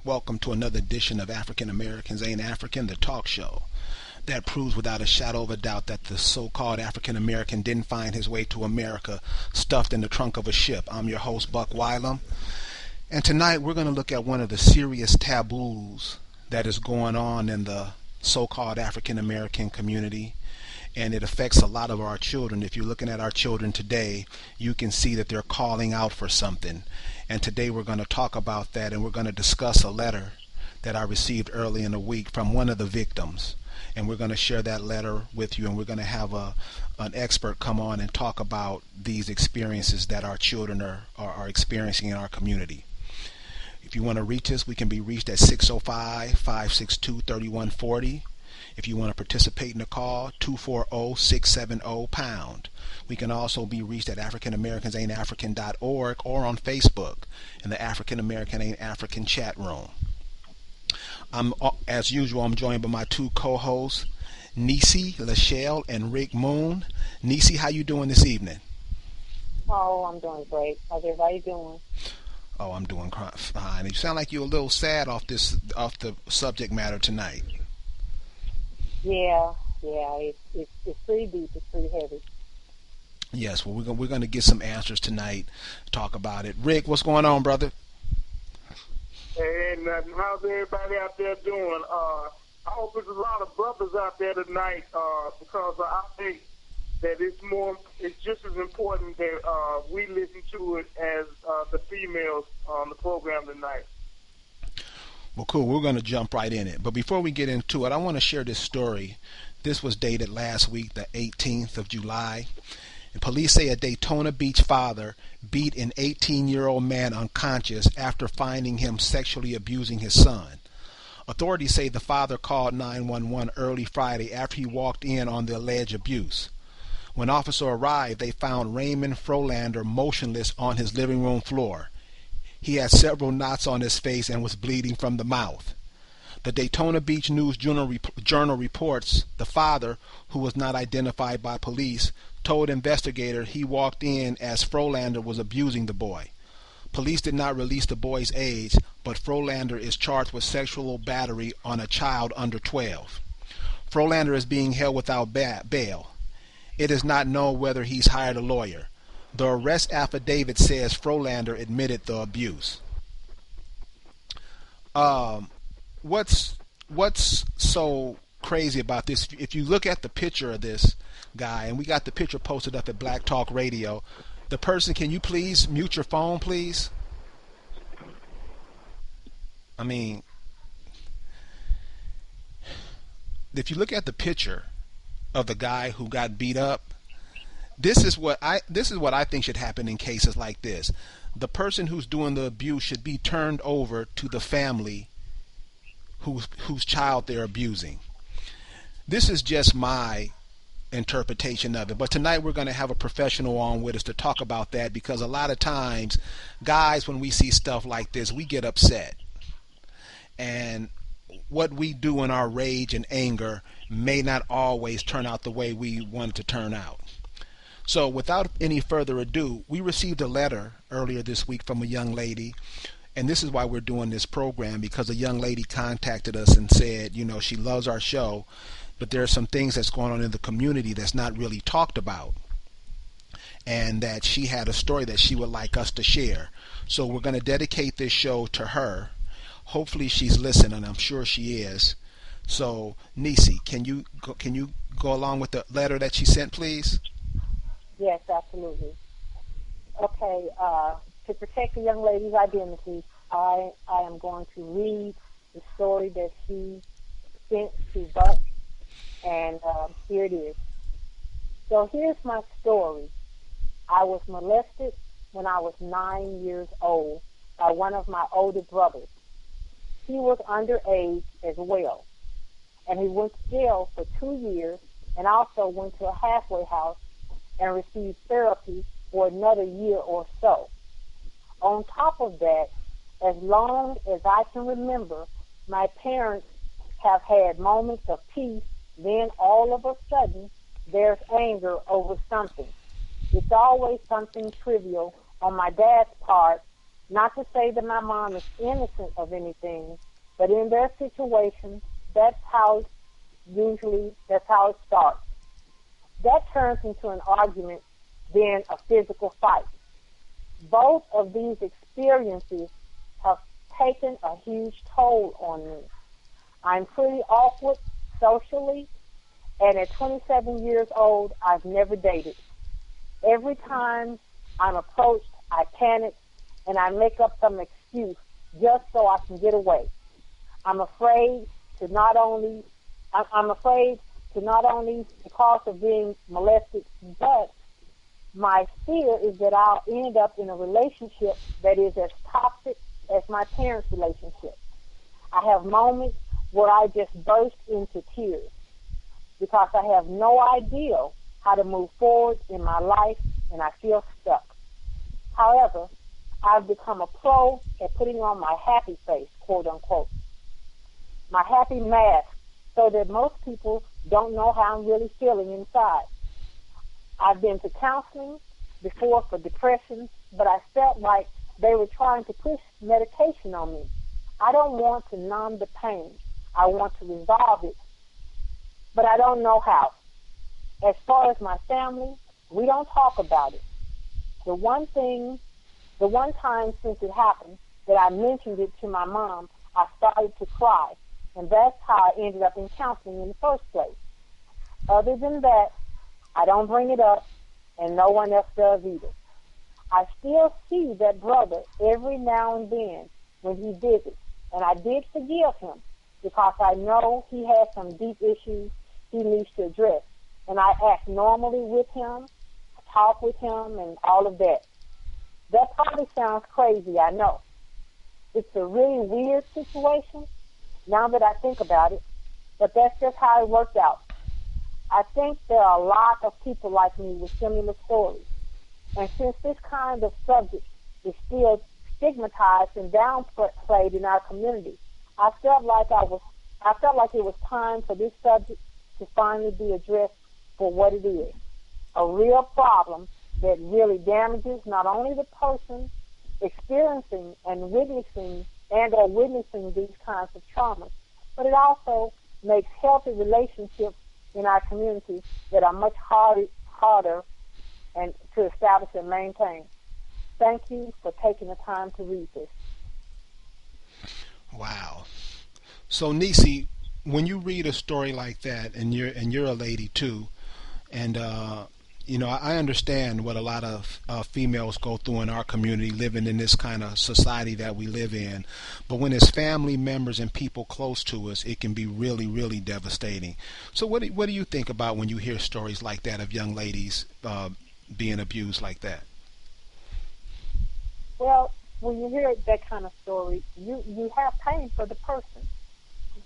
Welcome to another edition of African Americans Ain't African, the talk show that proves without a shadow of a doubt that the so-called African American didn't find his way to America stuffed in the trunk of a ship. I'm your host, Buck Wylam, and tonight we're going to look at one of the serious taboos that is going on in the so-called African American community, and it affects a lot of our children. If you're looking at our children today, you can see that they're calling out for something. And today we're going to talk about that, and we're going to discuss a letter that I received early in the week from one of the victims. And we're going to share that letter with you, and we're going to have an expert come on and talk about these experiences that our children are experiencing in our community. If you want to reach us, we can be reached at 605-562-3140. If you want to participate in the call, 240-670-pound. We can also be reached at AfricanAmericans.org or on Facebook in the African American Ain't African chat room. As usual, I'm joined by my two co-hosts, Nisi Lachelle and Rick Moon. Nisi, how you doing this evening? Oh, I'm doing great. How's everybody doing? Oh, I'm doing fine. You sound like you're a little sad off the subject matter tonight. Yeah, it's pretty deep. It's pretty heavy. Yes, well, we're going to get some answers tonight, talk about it. Rick, what's going on, brother? Hey, nothing. How's everybody out there doing? I hope there's a lot of brothers out there tonight because I think that it's just as important that we listen to it as the females on the program tonight. Well, cool. We're going to jump right in it. But before we get into it, I want to share this story. This was dated last week, the 18th of July. And police say a Daytona Beach father beat an 18-year-old man unconscious after finding him sexually abusing his son. Authorities say the father called 911 early Friday after he walked in on the alleged abuse. When officers arrived, they found Raymond Frolander motionless on his living room floor. He had several knots on his face and was bleeding from the mouth. The Daytona Beach News Journal reports the father, who was not identified by police, told investigators he walked in as Frolander was abusing the boy. Police did not release the boy's age, but Frolander is charged with sexual battery on a child under 12. Frolander is being held without bail. It is not known whether he's hired a lawyer. The arrest affidavit says Frolander admitted the abuse. What's so crazy about this? If you look at the picture of this guy, and we got the picture posted up at Black Talk Radio, the person, can you please mute your phone, please? I mean, if you look at the picture of the guy who got beat up, This is what I think should happen in cases like this. The person who's doing the abuse should be turned over to the family whose child they're abusing. This is just my interpretation of it. But tonight we're going to have a professional on with us to talk about that, because a lot of times, guys, when we see stuff like this, we get upset. And what we do in our rage and anger may not always turn out the way we want it to turn out. So without any further ado, we received a letter earlier this week from a young lady, and this is why we're doing this program, because a young lady contacted us and said, she loves our show, but there are some things that's going on in the community that's not really talked about, and that she had a story that she would like us to share. So we're going to dedicate this show to her. Hopefully she's listening, and I'm sure she is. So, Nisi, can you go along with the letter that she sent, please? Yes, absolutely. Okay, to protect the young lady's identity, I am going to read the story that she sent to Buck, and here it is. So here's my story. I was molested when I was 9 years old by one of my older brothers. He was underage as well, and he went to jail for 2 years and also went to a halfway house and received therapy for another year or so. On top of that, as long as I can remember, my parents have had moments of peace, then all of a sudden, there's anger over something. It's always something trivial on my dad's part, Not to say that my mom is innocent of anything, but in their situation, that's how it starts. That turns into an argument, then a physical fight. Both of these experiences have taken a huge toll on me. I'm pretty awkward socially, and at 27 years old, I've never dated. Every time I'm approached, I panic, and I make up some excuse just so I can get away. I'm afraid to not only because of being molested, but my fear is that I'll end up in a relationship that is as toxic as my parents' relationship. I have moments where I just burst into tears because I have no idea how to move forward in my life, and I feel stuck. However, I've become a pro at putting on my happy face, quote unquote, my happy mask, so that most people don't know how I'm really feeling inside. I've been to counseling before for depression, but I felt like they were trying to push medication on me. I don't want to numb the pain. I want to resolve it, but I don't know how. As far as my family, we don't talk about it. The one time since it happened that I mentioned it to my mom, I started to cry, and that's how I ended up in counseling in the first place. Other than that, I don't bring it up, and no one else does either. I still see that brother every now and then when he visits, and I did forgive him because I know he has some deep issues he needs to address, and I act normally with him, talk with him, and all of that. That probably sounds crazy, I know. It's a really weird situation now that I think about it, but that's just how it worked out. I think there are a lot of people like me with similar stories. And since this kind of subject is still stigmatized and downplayed in our community, I felt like it was time for this subject to finally be addressed for what it is. A real problem that really damages not only the person experiencing and witnessing these kinds of traumas, but it also makes healthy relationships in our community that are much harder and to establish and maintain. Thank you for taking the time to read this. Wow. So Nisi, when you read a story like that, and you're a lady too, and I understand what a lot of females go through in our community, living in this kind of society that we live in. But when it's family members and people close to us, it can be really, really devastating. So what do you think about when you hear stories like that of young ladies being abused like that? Well, when you hear that kind of story, you have pain for the person.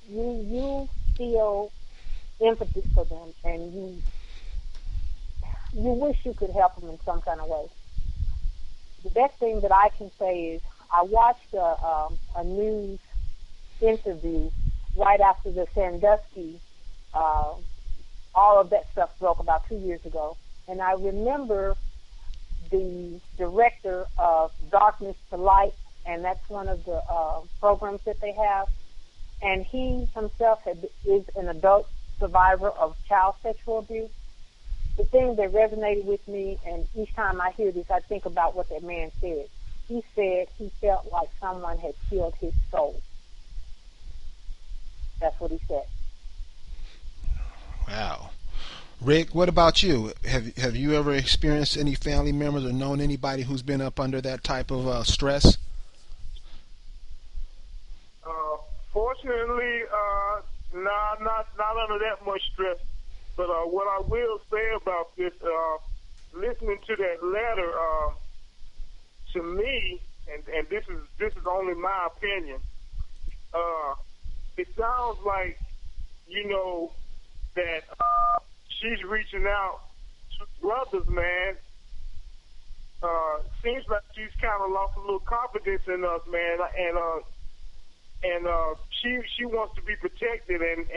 You feel empathy for them, and you wish you could help them in some kind of way. The best thing that I can say is I watched a news interview right after the Sandusky, all of that stuff broke about 2 years ago, and I remember the director of Darkness to Light, and that's one of the programs that they have, and he himself is an adult survivor of child sexual abuse. The thing that resonated with me, and each time I hear this, I think about what that man said. He said he felt like someone had killed his soul. That's what he said. Wow. Rick, what about you? Have you ever experienced any family members or known anybody who's been up under that type of stress? Fortunately, not under that much stress. But what I will say about this, listening to that letter, to me, and this is only my opinion, it sounds like, that she's reaching out to brothers, man. Seems like she's kind of lost a little confidence in us, man, and she wants to be protected, and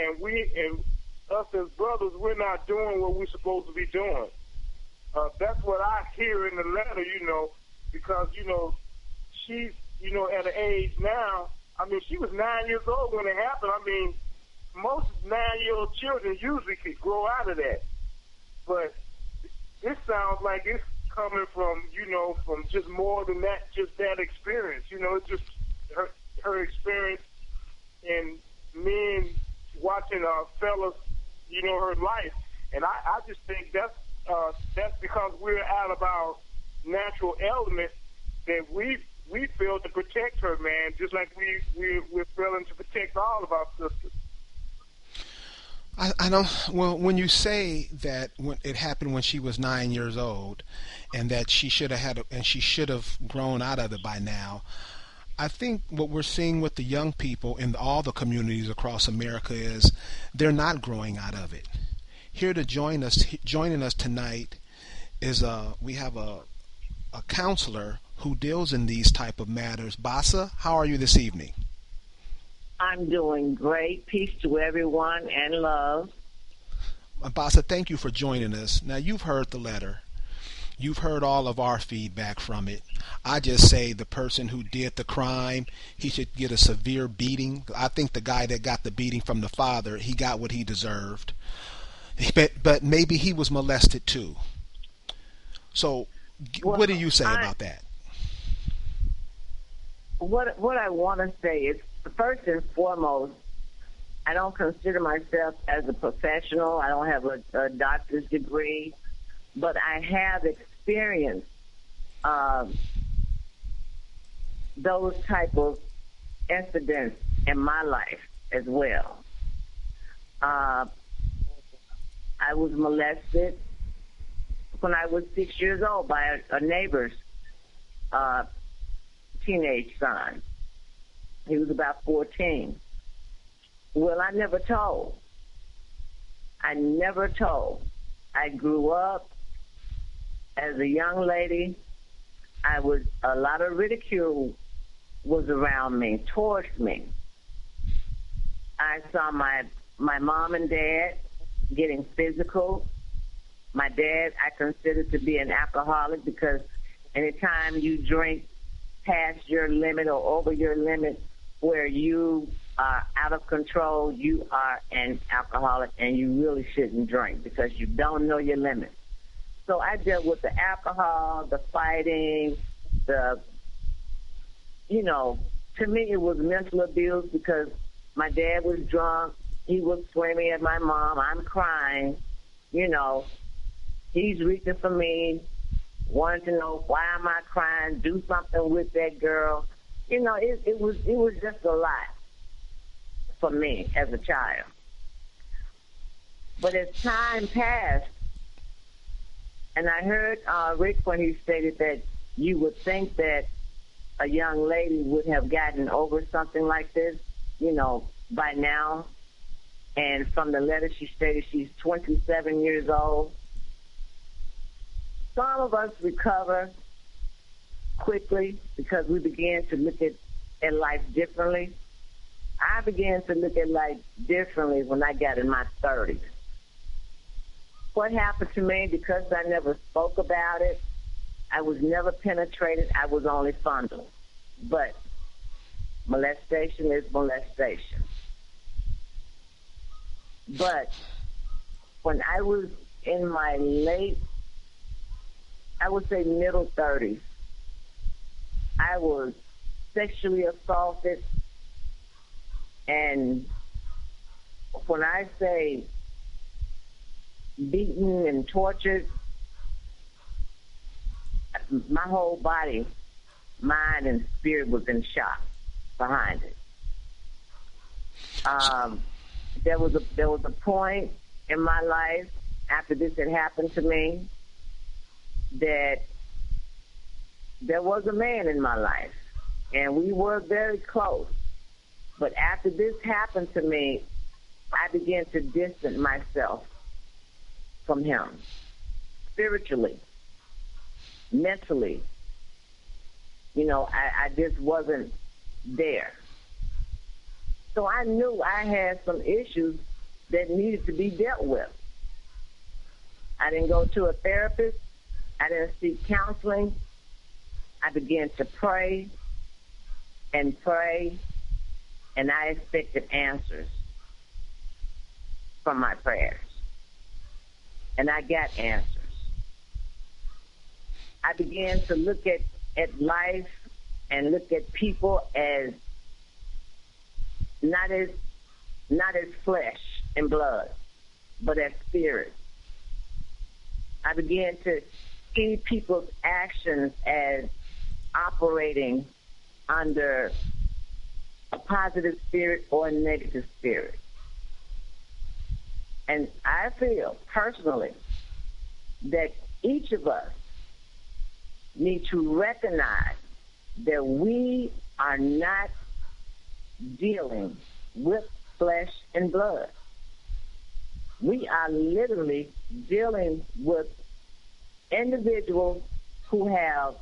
us as brothers, we're not doing what we're supposed to be doing. That's what I hear in the letter, because, she's at an age now. I mean, she was 9 years old when it happened. I mean, most 9-year-old children usually could grow out of that. But this sounds like it's coming from, from just more than that, just that experience. It's just her experience and men watching fellas, her life. And I just think that's because we're out of our natural element that we failed to protect her, man, just like we're failing to protect all of our sisters. I don't. Well, when you say that when it happened when she was 9 years old, and that she should have and she should have grown out of it by now, I think what we're seeing with the young people in all the communities across America is they're not growing out of it. Here to joining us tonight is we have a counselor who deals in these type of matters. Basa, how are you this evening? I'm doing great. Peace to everyone and love. Basa, thank you for joining us. Now, you've heard the letter. You've heard all of our feedback from it. I just say the person who did the crime, he should get a severe beating. I think the guy that got the beating from the father, he got what he deserved. But maybe he was molested too. So, what do you say about that? What I want to say is, first and foremost, I don't consider myself as a professional. I don't have a doctor's degree, but I have experienced those type of incidents in my life as well. I was molested when I was 6 years old by a neighbor's teenage son. He was about 14. Well, I never told. I grew up as a young lady. A lot of ridicule was around me, towards me. I saw my mom and dad getting physical. My dad, I considered to be an alcoholic because anytime you drink past your limit or over your limit where you are out of control, you are an alcoholic and you really shouldn't drink because you don't know your limit. So I dealt with the alcohol, the fighting, to me it was mental abuse because my dad was drunk. He was screaming at my mom. I'm crying. He's reaching for me, wanting to know why am I crying, do something with that girl. It was just a lot for me as a child. But as time passed, and I heard Rick when he stated that you would think that a young lady would have gotten over something like this, by now. And from the letter, she stated she's 27 years old. Some of us recover quickly because we began to look at life differently. I began to look at life differently when I got in my 30s. What happened to me, because I never spoke about it, I was never penetrated, I was only fondled. But molestation is molestation. But when I was in my middle 30s, I was sexually assaulted. And when I say beaten and tortured, my whole body, mind, and spirit was in shock behind it. There was a point in my life after this had happened to me that there was a man in my life, and we were very close. But after this happened to me, I began to distance myself from him, spiritually, mentally. I just wasn't there. So I knew I had some issues that needed to be dealt with. I didn't go to a therapist. I didn't seek counseling. I began to pray. and pray, and I expected answers from my prayers. And I got answers. I began to look at life and look at people as not as flesh and blood, but as spirit. I began to see people's actions as operating under a positive spirit or a negative spirit. And I feel personally that each of us need to recognize that we are not dealing with flesh and blood. We are literally dealing with individuals who have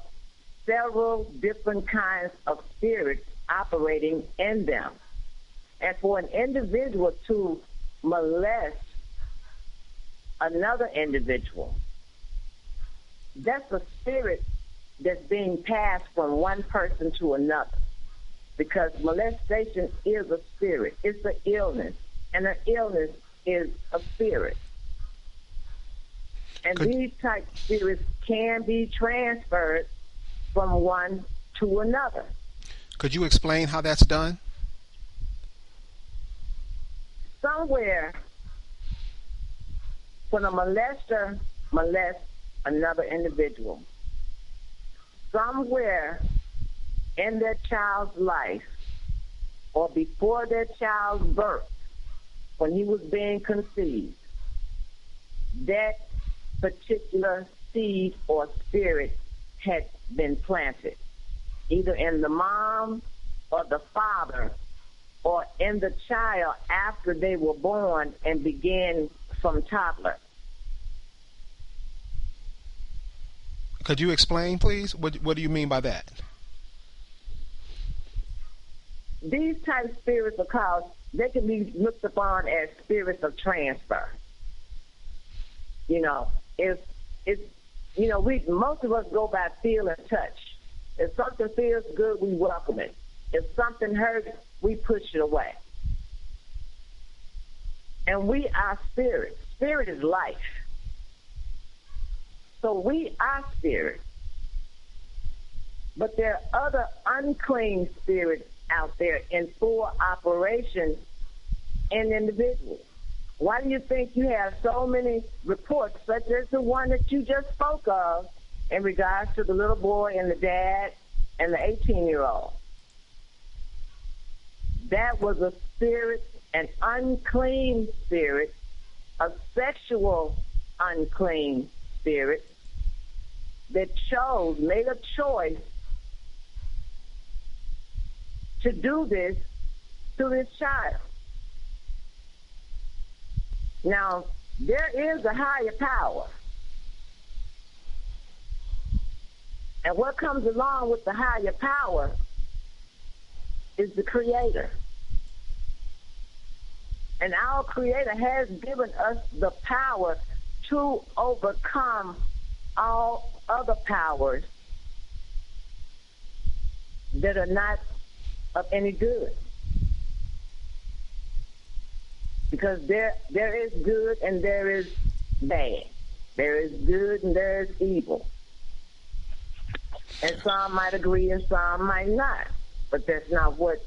several different kinds of spirits operating in them. And for an individual to molest another individual, that's a spirit that's being passed from one person to another. Because molestation is a spirit. It's an illness. And an illness is a spirit. And these type of spirits can be transferred from one to another. Could you explain how that's done? Somewhere, when a molester molests another individual, somewhere in their child's life or before their child's birth, when he was being conceived, that particular seed or spirit had been planted, either in the mom or the father or in the child after they were born and began from toddler. Could you explain, please? What do you mean by that? These type of spirits are called, they can be looked upon as spirits of transfer. You know, most of us go by feel and touch. If something feels good, we welcome it. If something hurts, we push it away. And we are spirit. Spirit is life. So we are spirit. But there are other unclean spirits out there in full operation in individuals. Why do you think you have so many reports, such as the one that you just spoke of, in regards to the little boy and the dad and the 18-year-old? That was a spirit, an unclean spirit, a sexual unclean spirit that made a choice to do this to this child. Now, there is a higher power. And what comes along with the higher power is the Creator. And our Creator has given us the power to overcome all other powers that are not of any good. Because there is good and there is bad. There is good and there is evil. And some might agree and some might not. But that's not what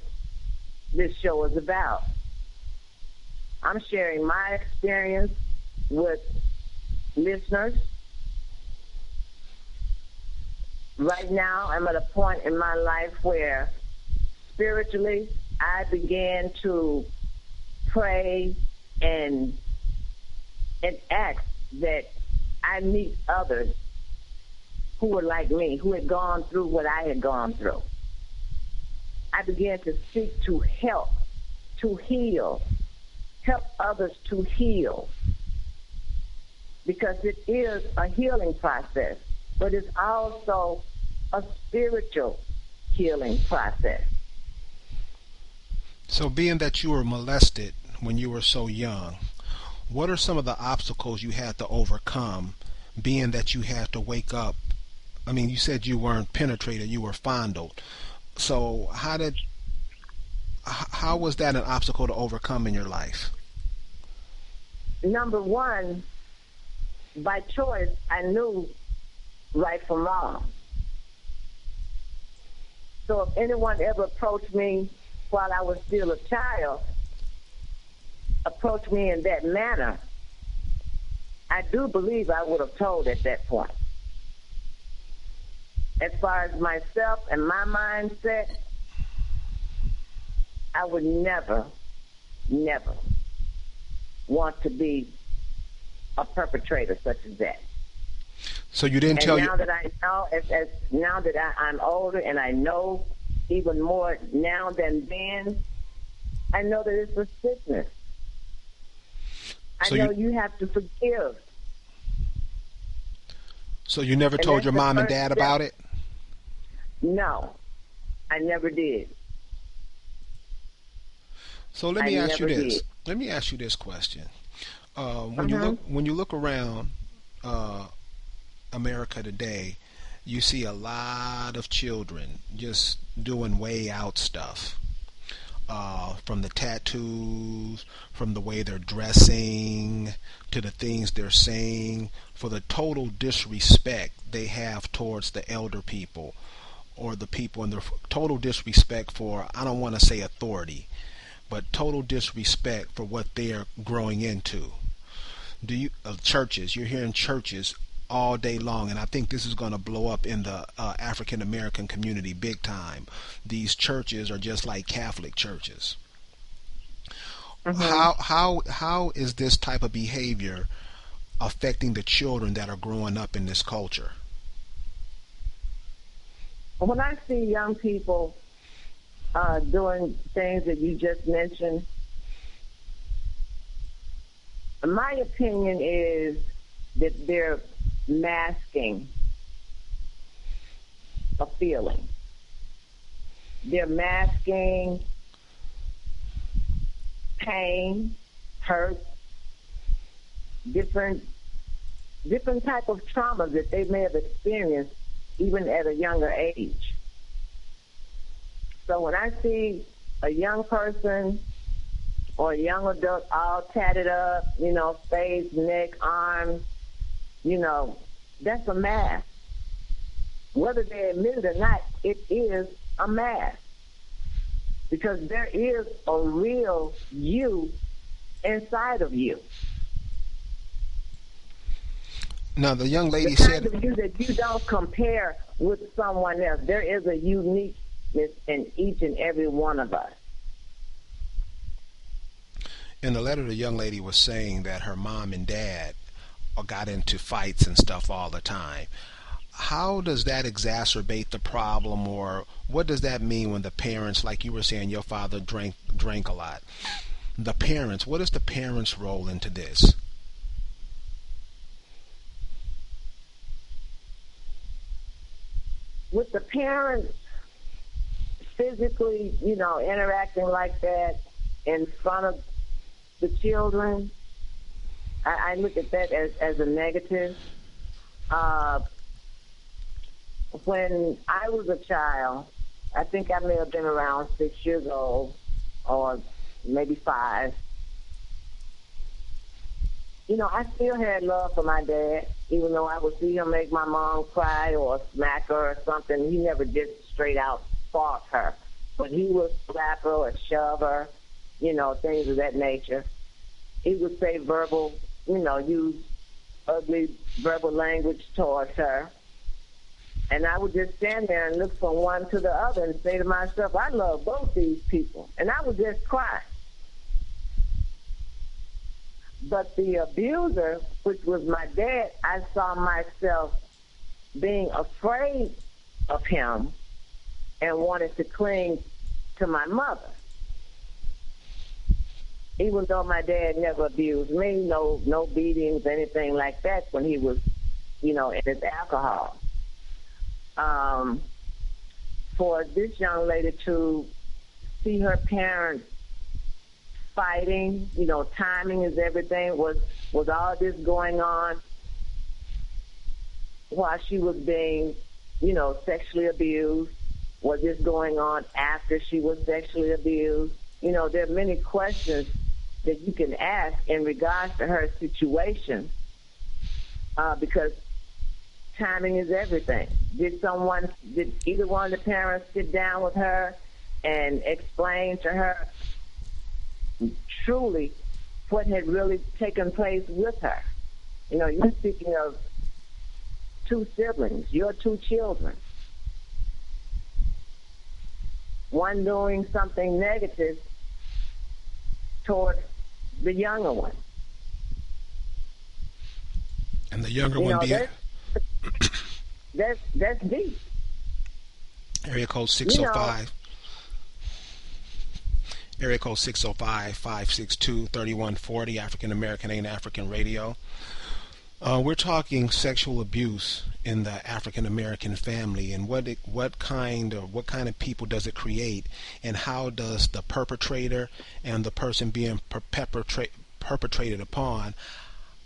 this show is about. I'm sharing my experience with listeners. Right now, I'm at a point in my life where spiritually I began to pray and ask that I meet others who were like me, who had gone through what I had gone through. I began to seek to help, to heal, help others to heal. Because it is a healing process, but it's also a spiritual healing process. So being that you were molested when you were so young, what are some of the obstacles you had to overcome, being that you had to wake up? I mean, you said you weren't penetrated, you were fondled. So how was that an obstacle to overcome in your life? Number one, by choice, I knew right from wrong. So if anyone ever approached me while I was still a child, approached me in that manner, I do believe I would have told at that point. As far as myself and my mindset, I would never, never want to be a perpetrator such as that. So you didn't And tell now your that I know, as now that I'm older and I know even more now than then, I know that it's a sickness. So I know you have to forgive. So you never And told that's your the mom and first dad step. about it? No, I never did. So let I me ask you never this. did. Let me ask you this question. Uh-huh. When you look around America today, you see a lot of children just doing way out stuff. From the tattoos, from the way they're dressing, to the things they're saying, for the total disrespect they have towards the elder people or the people, and their total disrespect for, I don't want to say authority, but total disrespect for what they're growing into. Do you churches? You're hearing churches all day long, and I think this is going to blow up in the African American community big time. These churches are just like Catholic churches. Uh-huh. How is this type of behavior affecting the children that are growing up in this culture? When I see young people doing things that you just mentioned, my opinion is that they're masking a feeling. They're masking pain, hurt, different type of trauma that they may have experienced even at a younger age. So when I see a young person or a young adult all tatted up, face, neck, arms, that's a mask. Whether they admit it or not, it is a mask. Because there is a real you inside of you. Now the young The lady kind said, of you that you don't compare with someone else. There is a uniqueness in each and every one of us. in the letter, the young lady was saying that her mom and dad got into fights and stuff all the time. How does that exacerbate the problem, or what does that mean when the parents, like you were saying, your father drank a lot? The parents, what is the parents' role into this? With the parents physically, interacting like that in front of the children, I look at that as a negative. When I was a child, I think I may have been around 6 years old or maybe 5. I still had love for my dad, even though I would see him make my mom cry or smack her or something. He never did straight out fought her, but he would slap her or shove her, things of that nature. He would say use ugly verbal language towards her. And I would just stand there and look from one to the other and say to myself, I love both these people. And I would just cry. But the abuser, which was my dad, I saw myself being afraid of him and wanted to cling to my mother. Even though my dad never abused me, no beatings, anything like that when he was, in his alcohol. For this young lady to see her parents fighting, timing is everything, was all this going on while she was being, sexually abused. Was this going on after she was sexually abused? You know, there are many questions that you can ask in regards to her situation, because timing is everything. Did either one of the parents sit down with her and explain to her truly what had really taken place with her? You know, you're speaking of two siblings, your two children. One doing something negative toward the younger one. And the younger one being... That's deep. Area code 605. Area code 605-562-3140, African American Ain't African Radio. We're talking sexual abuse in the African American family, and what kind of people does it create, and how does the perpetrator and the person being perpetrated upon,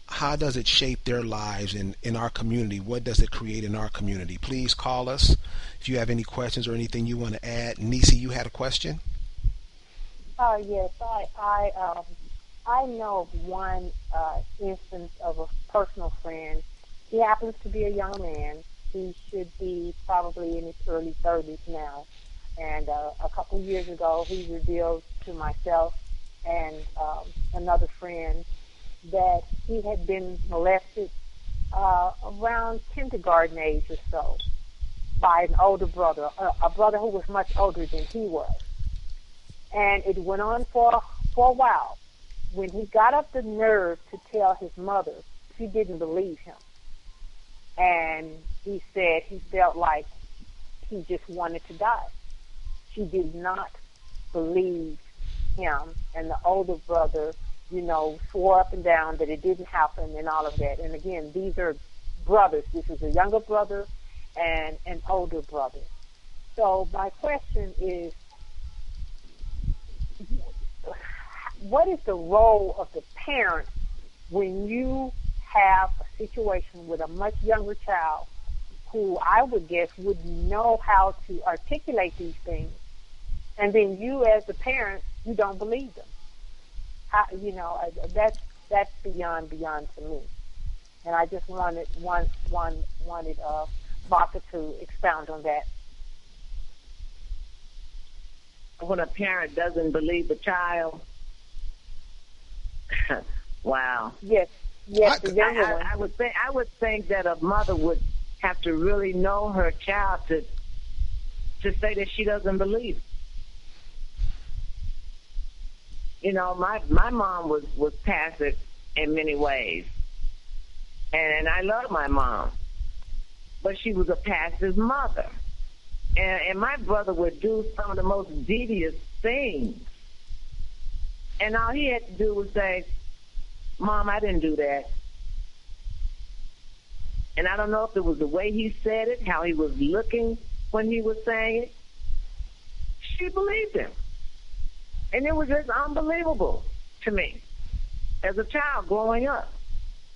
how does it shape their lives in our community? What does it create in our community? Please call us if you have any questions or anything you want to add. Nisi, you had a question? Yes, I know of one instance of a personal friend. He happens to be a young man. He should be probably in his early 30s now. And a couple of years ago, he revealed to myself and another friend that he had been molested around kindergarten age or so by an older brother, a brother who was much older than he was. And it went on for a while. When he got up the nerve to tell his mother, she didn't believe him. And he said he felt like he just wanted to die. She did not believe him, and the older brother, you know, swore up and down that it didn't happen and all of that. And again, these are brothers. This is a younger brother and an older brother. So my question is, what is the role of the parent when you have a situation with a much younger child who I would guess would know how to articulate these things, and then you as a parent, you don't believe them? You know, that's beyond to me. And I just wanted Martha to expound on that. When a parent doesn't believe the child, wow. Yes, the younger one. I would think that a mother would have to really know her child to say that she doesn't believe. You know, my mom was passive in many ways, and I love my mom, but she was a passive mother. And my brother would do some of the most devious things. And all he had to do was say, Mom, I didn't do that. And I don't know if it was the way he said it, how he was looking when he was saying it. She believed him. And it was just unbelievable to me as a child growing up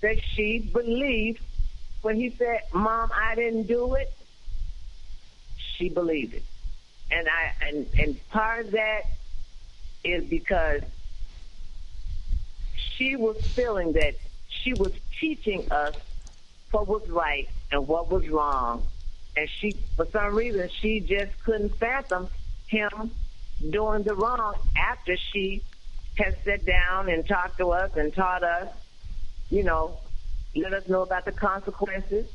that she believed when he said, Mom, I didn't do it. She believed it. And part of that is because she was feeling that she was teaching us what was right and what was wrong. And she, for some reason, she just couldn't fathom him doing the wrong after she had sat down and talked to us and taught us, you know, let us know about the consequences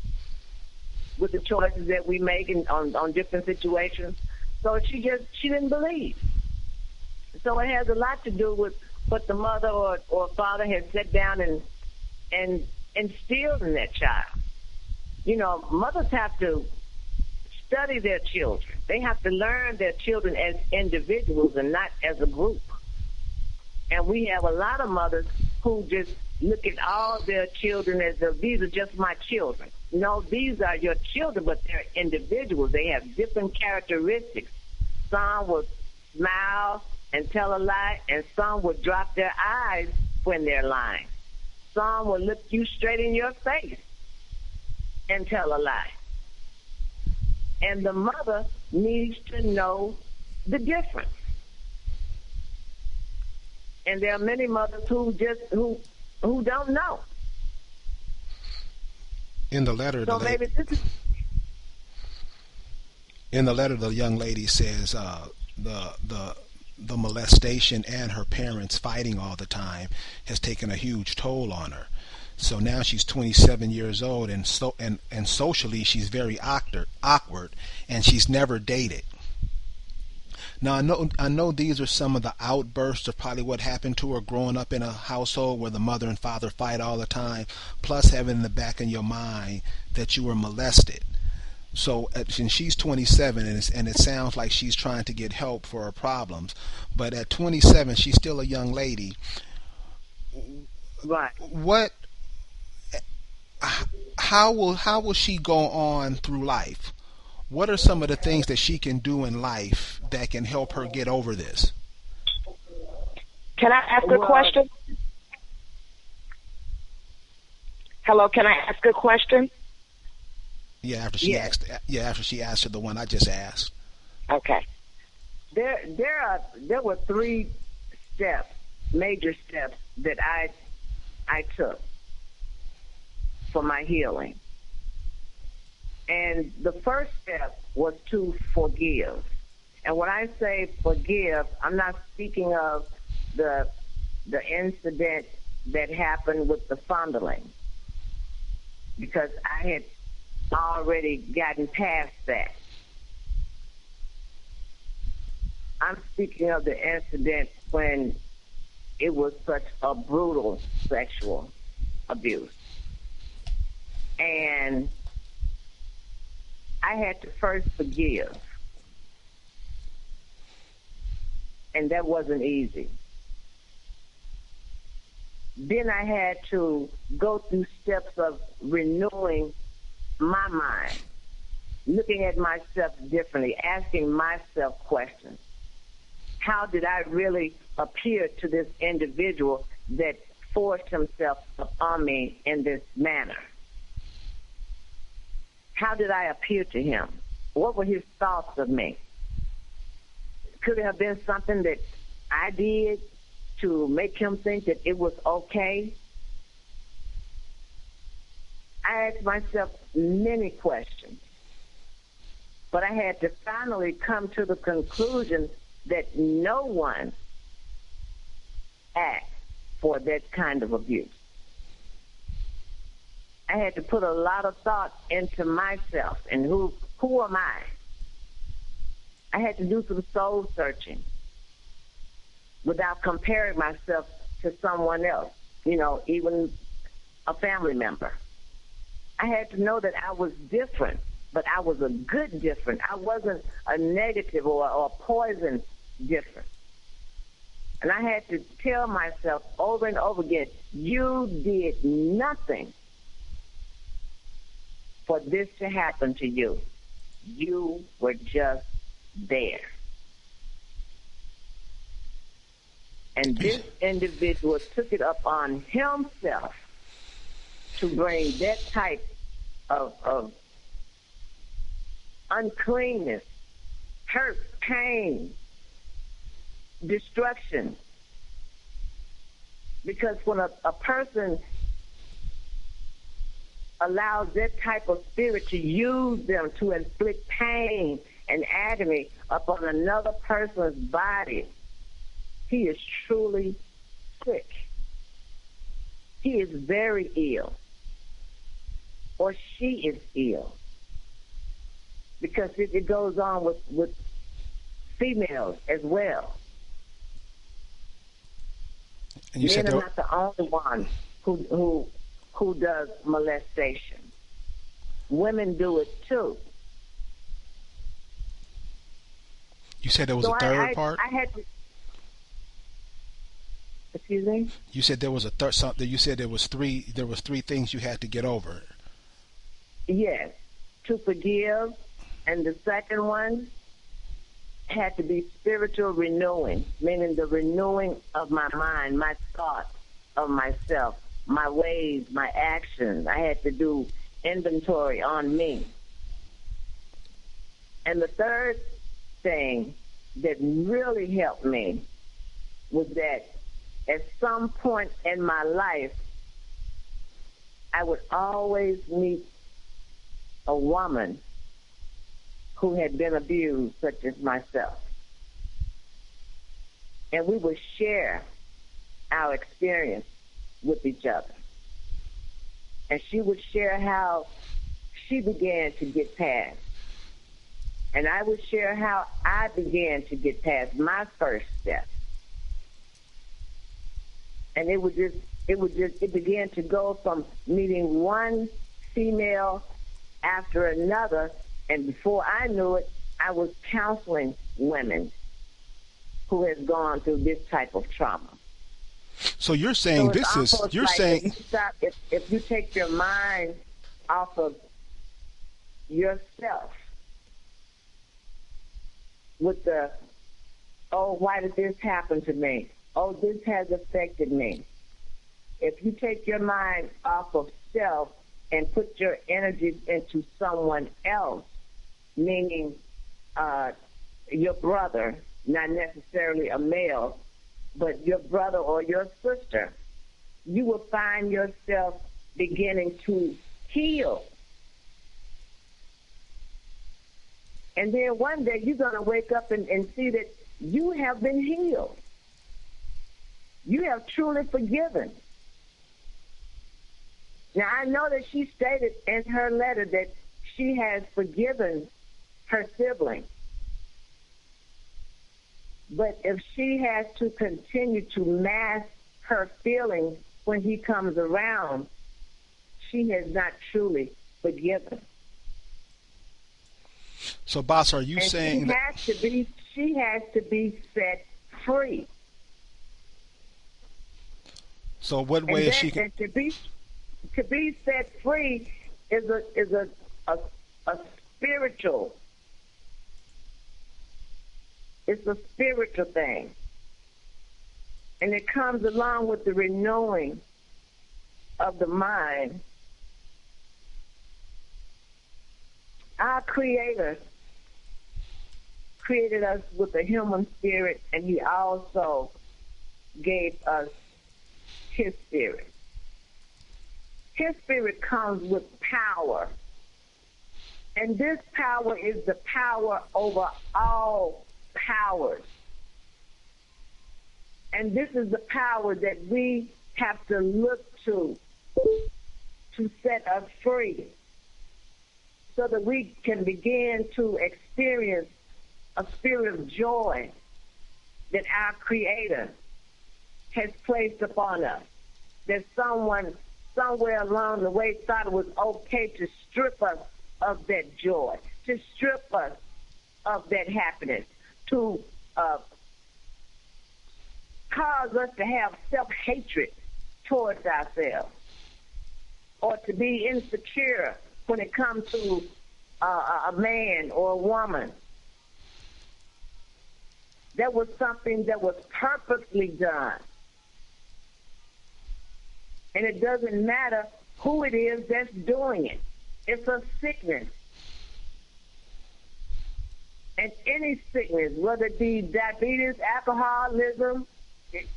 with the choices that we make on different situations. So she didn't believe. So it has a lot to do with what the mother or father has sat down and instilled in that child. You know, mothers have to study their children. They have to learn their children as individuals and not as a group. And we have a lot of mothers who just look at all their children as though these are just my children. No, these are your children, but they're individuals. They have different characteristics. Some will smile and tell a lie, and some will drop their eyes when they're lying. Some will look you straight in your face and tell a lie. And the mother needs to know the difference. And there are many mothers who don't know. In the letter, So maybe this is in the letter, the young lady says the molestation and her parents fighting all the time has taken a huge toll on her. So now she's 27 years old, and socially she's very awkward, and she's never dated. Now I know these are some of the outbursts of probably what happened to her growing up in a household where the mother and father fight all the time, plus having in the back of your mind that you were molested. So and she's 27, and it sounds like she's trying to get help for her problems. But at 27, she's still a young lady. right. What? How will she go on through life? What are some of the things that she can do in life that can help her get over this? Can I ask a question? Hello, can I ask a question? Yeah, after she asked. Yeah, after she asked her the one I just asked. Okay. There were 3 steps, major steps that I took for my healing. And the first step was to forgive. And when I say forgive, I'm not speaking of the incident that happened with the fondling, because I had already gotten past that. I'm speaking of the incident when it was such a brutal sexual abuse. And I had to first forgive. And that wasn't easy. Then I had to go through steps of renewing my mind, looking at myself differently, asking myself questions. How did I really appear to this individual that forced himself upon me in this manner? How did I appear to him? What were his thoughts of me? Could it have been something that I did to make him think that it was okay? I asked myself many questions, but I had to finally come to the conclusion that no one acts for that kind of abuse. I had to put a lot of thought into myself and who am I? I had to do some soul searching without comparing myself to someone else, even a family member. I had to know that I was different, but I was a good different. I wasn't a negative or a poison different. And I had to tell myself over and over again, you did nothing for this to happen to you. You were just there. And this individual took it upon himself to bring that type of uncleanness, hurt, pain, destruction. Because when a person allows that type of spirit to use them to inflict pain and agony upon another person's body, he is truly sick. He is very ill. Or she is ill. Because it goes on with females as well. And you Men said are not the only ones who does molestation. Women do it too. You said there was a third part? I had to. Excuse me? You said there was a third something. You said there was three things you had to get over. Yes, to forgive, and the second one had to be spiritual renewing, meaning the renewing of my mind, my thoughts of myself, my ways, my actions. I had to do inventory on me. And the third thing that really helped me was that at some point in my life, I would always meet a woman who had been abused, such as myself. And we would share our experience with each other. And she would share how she began to get past. And I would share how I began to get past my first step. And it began to go from meeting one female after another, and before I knew it, I was counseling women who has gone through this type of trauma. So you're saying if you take your mind off of yourself with the, oh, why did this happen to me? Oh, this has affected me. If you take your mind off of self and put your energies into someone else, meaning your brother, not necessarily a male, but your brother or your sister, you will find yourself beginning to heal. And then one day you're going to wake up and see that you have been healed. You have truly forgiven. Now, I know that she stated in her letter that she has forgiven her sibling. But if she has to continue to mask her feelings when he comes around, she has not truly forgiven. So, boss, are you saying that she has to be set free? So, what way is she? And to be set free is a spiritual. It's a spiritual thing, and it comes along with the renewing of the mind. Our Creator created us with a human spirit, and He also gave us His spirit. His spirit comes with power, and this power is the power over all powers. And this is the power that we have to look to set us free, so that we can begin to experience a spirit of joy that our Creator has placed upon us. That someone somewhere along the way thought it was okay to strip us of that joy, to strip us of that happiness, to cause us to have self-hatred towards ourselves, or to be insecure when it comes to a man or a woman. That was something that was purposely done. And it doesn't matter who it is that's doing it. It's a sickness. And any sickness, whether it be diabetes, alcoholism, it's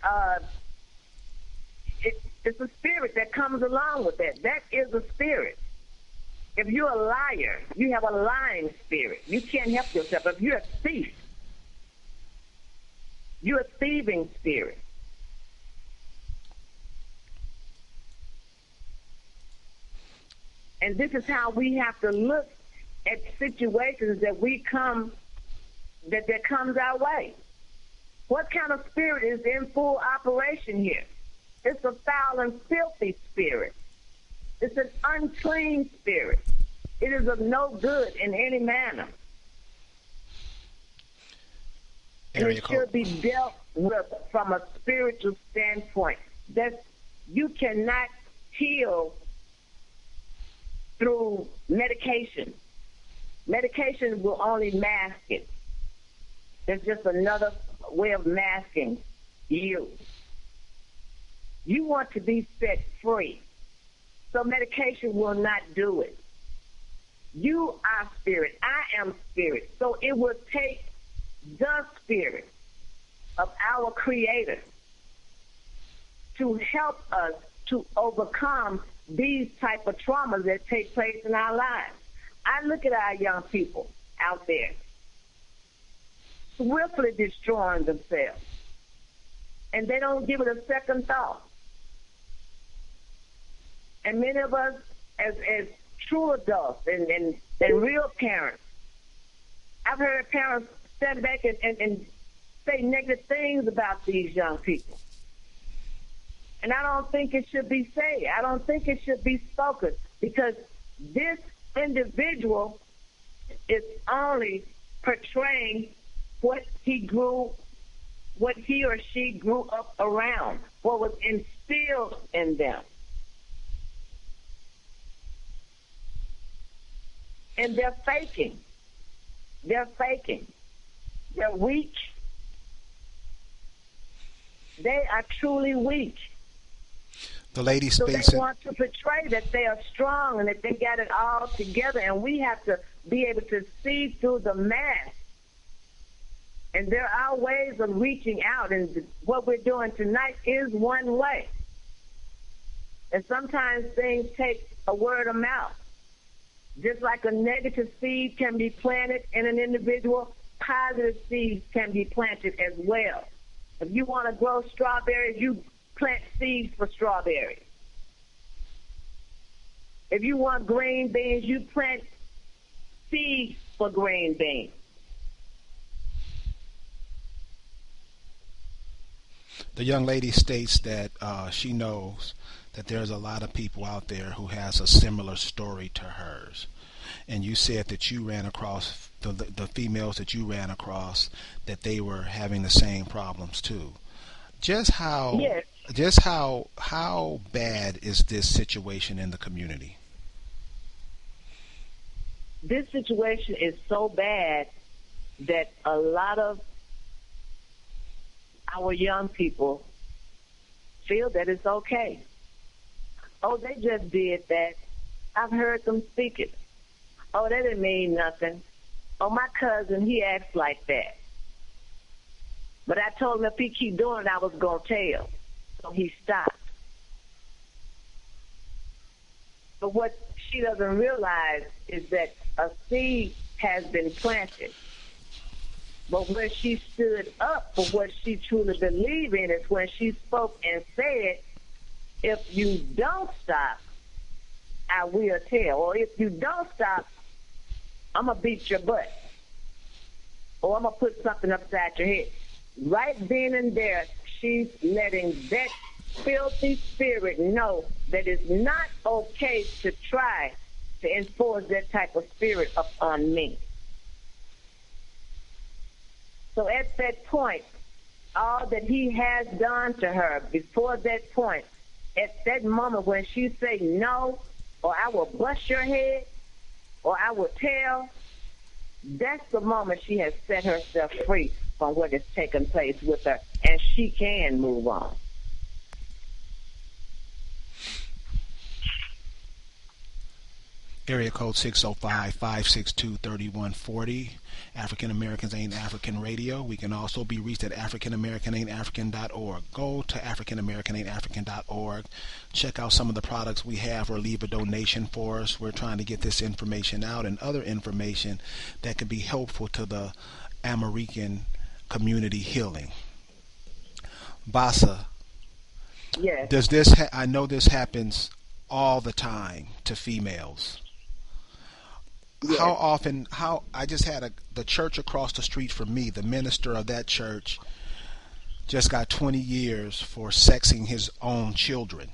a spirit that comes along with that. That is a spirit. If you're a liar, you have a lying spirit. You can't help yourself. If you're a thief, you're a thieving spirit. And this is how we have to look at situations that comes our way. What kind of spirit is in full operation here? It's a foul and filthy spirit. It's an unclean spirit. It is of no good in any manner. And it should be dealt with from a spiritual standpoint. That you cannot heal through medication. Medication will only mask it. It's just another way of masking you. You want to be set free. So medication will not do it. You are spirit. I am spirit. So it will take the spirit of our Creator to help us to overcome these type of traumas that take place in our lives. I look at our young people out there swiftly destroying themselves, and they don't give it a second thought. And many of us, as true adults and real parents, I've heard parents stand back and say negative things about these young people. And I don't think it should be said. I don't think it should be spoken, because this individual is only portraying what he or she grew up around, what was instilled in them. And they're faking. They're faking. They're weak. They are truly weak. The lady So space. they want to portray that they are strong and that they got it all together, and we have to be able to see through the mask. And there are ways of reaching out, and what we're doing tonight is one way. And sometimes things take a word of mouth. Just like a negative seed can be planted in an individual, positive seeds can be planted as well. If you want to grow strawberries, you plant seeds for strawberries. If you want green beans, you plant seeds for green beans. The young lady states that she knows that there's a lot of people out there who has a similar story to hers. And you said that you ran across, the females that you ran across, that they were having the same problems too. Just how Yes. just how bad is this situation in the community? This situation is so bad that a lot of our young people feel that it's okay. Oh, they just did that. I've heard them speak it. Oh, that didn't mean nothing. Oh, my cousin, he acts like that. But I told him if he keep doing it, I was going to tell. So he stopped. But what she doesn't realize is that a seed has been planted. But when she stood up for what she truly believed in is when she spoke and said, if you don't stop, I will tell. Or if you don't stop, I'm going to beat your butt. Or I'm going to put something upside your head. Right then and there, she's letting that filthy spirit know that it's not okay to try to enforce that type of spirit upon me. So at that point, all that he has done to her before that point, at that moment when she say no, or I will bust your head, or I will tell, that's the moment she has set herself free from what has taken place with her, and she can move on. Area code 605-562-3140. African Americans Ain't African Radio. We can also be reached at AfricanAmericanAin'tAfrican.org. Go to AfricanAmericanAin'tAfrican.org. Check out some of the products we have, or leave a donation for us. We're trying to get this information out and other information that can be helpful to the American community healing. Bassa, Yes. does this? I know this happens all the time to females. Yes. How often? I just had the church across the street from me. The minister of that church just got 20 years for sexing his own children.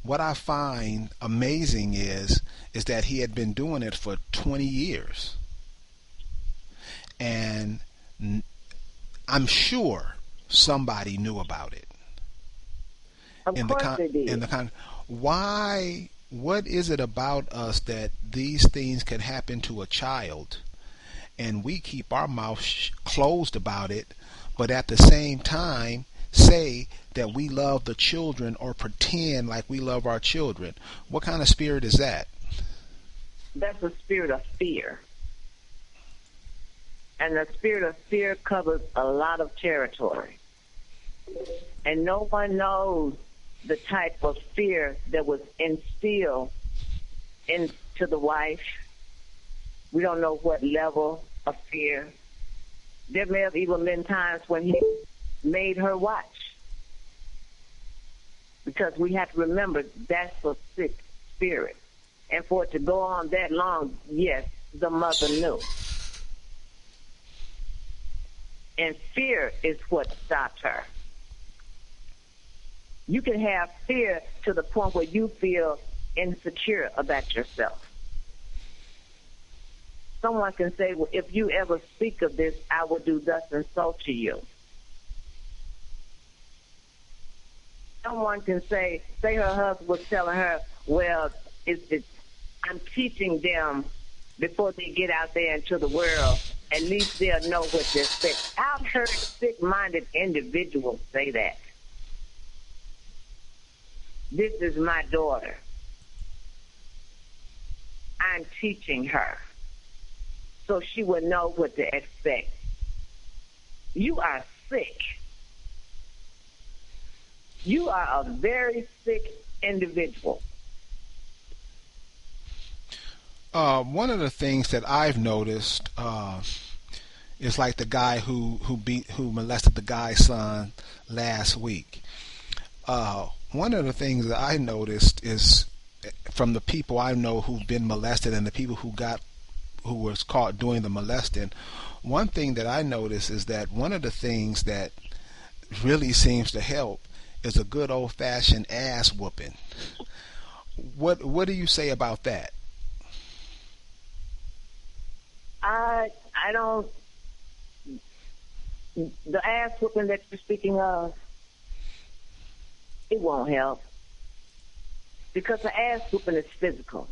What I find amazing is that he had been doing it for 20 years, and I'm sure somebody knew about it. Of course they did. Why? What is it about us that these things can happen to a child, and we keep our mouth closed about it, but at the same time say that we love the children or pretend like we love our children? What kind of spirit is that? That's a spirit of fear. And the spirit of fear covers a lot of territory. And no one knows the type of fear that was instilled into the wife. We don't know what level of fear. There may have even been times when he made her watch. Because we have to remember that's a sick spirit. And for it to go on that long, yes, the mother knew. And fear is what stopped her. You can have fear to the point where you feel insecure about yourself. Someone can say, well, if you ever speak of this, I will do thus and so to you. Someone can say her husband was telling her, well, I'm teaching them before they get out there into the world, at least they'll know what they're sick. I've heard sick-minded individuals say that. This is my daughter. I'm teaching her so she will know what to expect. You are sick. You are a very sick individual. One of the things that I've noticed is like the guy who molested the guy's son last week. One of the things that I noticed is from the people I know who've been molested and the people who was caught doing the molesting. One thing that I noticed is that one of the things that really seems to help is a good old-fashioned ass whooping. What do you say about that? I don't. The ass whooping that you're speaking of, it won't help. Because the ass whooping is physical.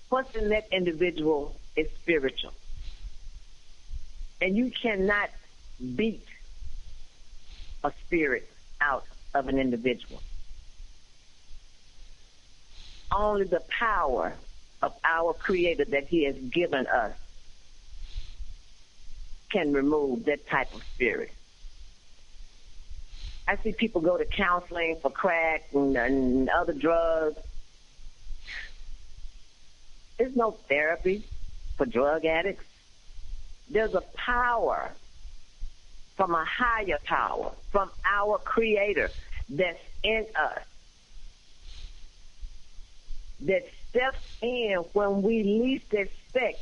What's in that individual is spiritual. And you cannot beat a spirit out of an individual. Only the power of our Creator that He has given us can remove that type of spirit. I see people go to counseling for crack and other drugs. There's no therapy for drug addicts. There's a power from a higher power, from our Creator that's in us, that steps in when we least expect.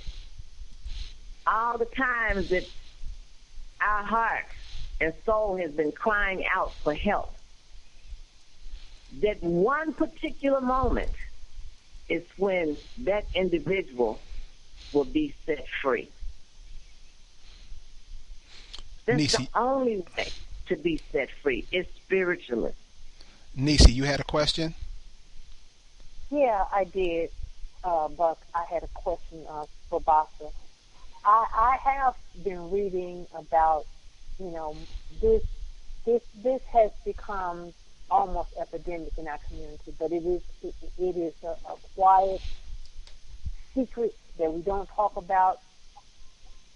All the times that our heart and soul has been crying out for help, that one particular moment is when that individual will be set free. That's Nisi, the only way to be set free, is spiritually. Nisi, you had a question? Yeah, I did, Buck. I had a question for Bassa. I have been reading about, this has become almost epidemic in our community, but it is a quiet secret that we don't talk about,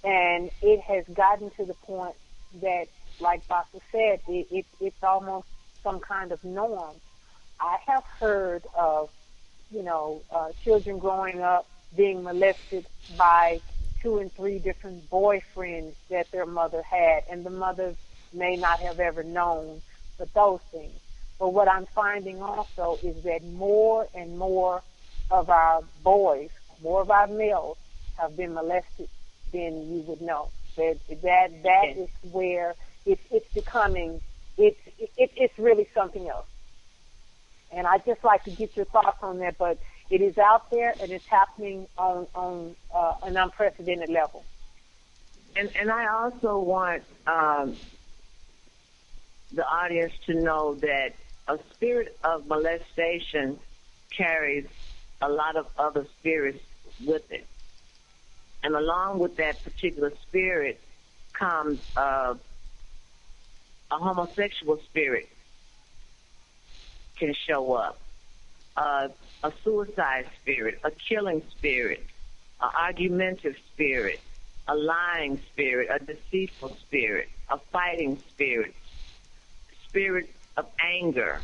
and it has gotten to the point that, like Bassa said, it's almost some kind of norm. I have heard of children growing up being molested by 2 and 3 different boyfriends that their mother had, and the mothers may not have ever known but those things. But what I'm finding also is that more and more of our boys, more of our males, have been molested than you would know. That is where it's becoming. It's really something else. And I'd just like to get your thoughts on that, but it is out there and it's happening on an unprecedented level. And I also want the audience to know that a spirit of molestation carries a lot of other spirits with it. And along with that particular spirit comes a homosexual spirit can show up. a suicide spirit, a killing spirit, an argumentative spirit, a lying spirit, a deceitful spirit, a fighting spirit, spirit of anger,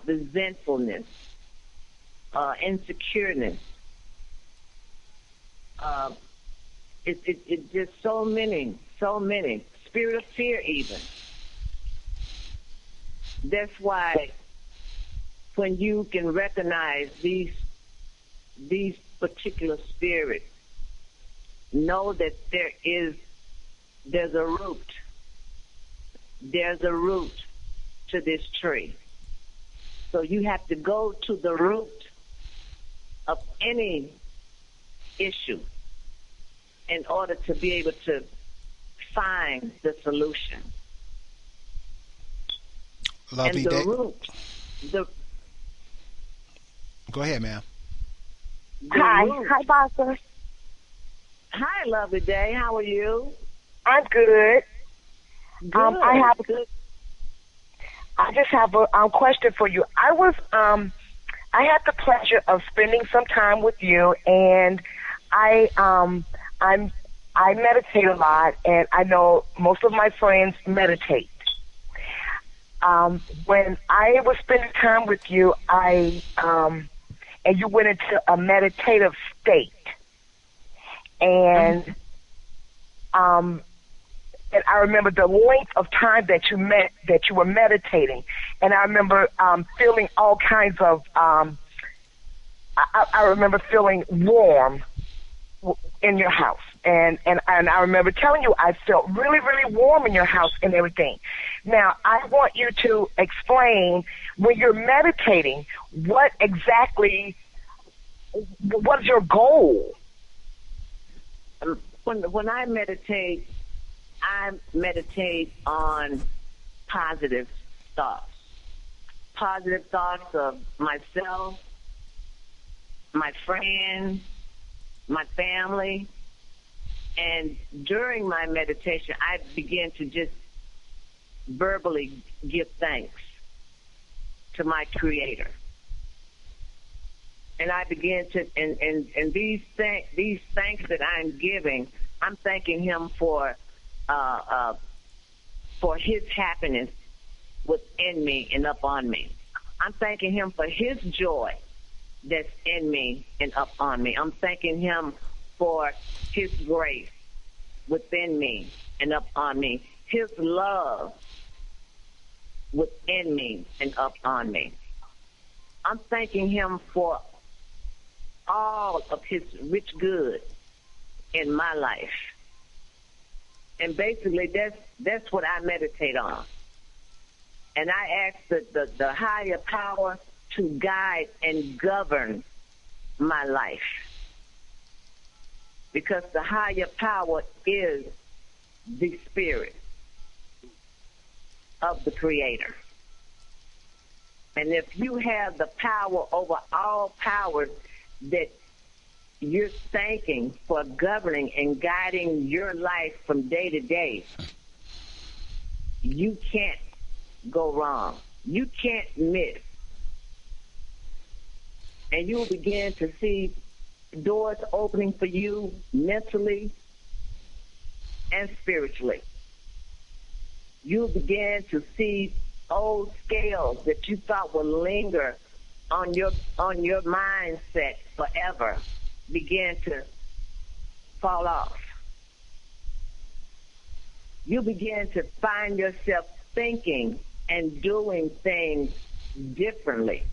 resentfulness, insecureness. It just so many. Spirit of fear even. That's why when you can recognize these particular spirits, know that there's a root. There's a root to this tree. So you have to go to the root of any issue in order to be able to find the solution. Lovely and the day. root, Go ahead, ma'am. Hi, Bossa. Hi, Lovely Day. How are you? I'm good. Good. I just have a question for you. I had the pleasure of spending some time with you, and I meditate a lot, and I know most of my friends meditate. When I was spending time with you, and you went into a meditative state, and I remember the length of time that you were meditating, and I remember feeling all kinds of. I remember feeling warm in your house, and I remember telling you I felt really, really warm in your house and everything. Now I want you to explain when you're meditating what is your goal? When I meditate on positive thoughts of myself, my friends, my family, and during my meditation, I begin to just verbally give thanks to my Creator. And I begin to, and these thanks that I'm giving, I'm thanking Him for His happiness within me and up on me. I'm thanking Him for His joy that's in me and up on me. I'm thanking Him for His grace within me and up on me. His love within me and up on me. I'm thanking Him for all of His rich good in my life. And basically that's what I meditate on. And I ask the higher power to guide and govern my life. Because the higher power is the spirit of the Creator. And if you have the power over all powers that you're thanking for governing and guiding your life from day to day, you can't go wrong. You can't miss. And you'll begin to see doors opening for you mentally and spiritually. You'll begin to see old scales that you thought would linger on your mindset forever begin to fall off. You begin to find yourself thinking and doing things differently.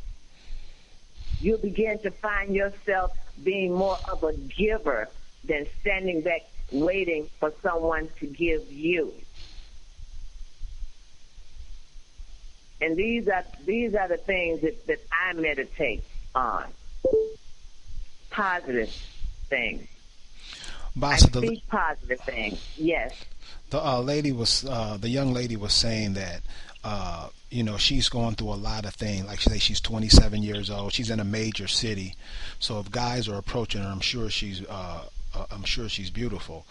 You begin to find yourself being more of a giver than standing back waiting for someone to give you. And these are the things that I meditate on. Positive things. Boss, I speak positive things. Yes. The young lady was saying that she's going through a lot of things. Like she's 27 years old. She's in a major city, so if guys are approaching her, I'm sure she's beautiful.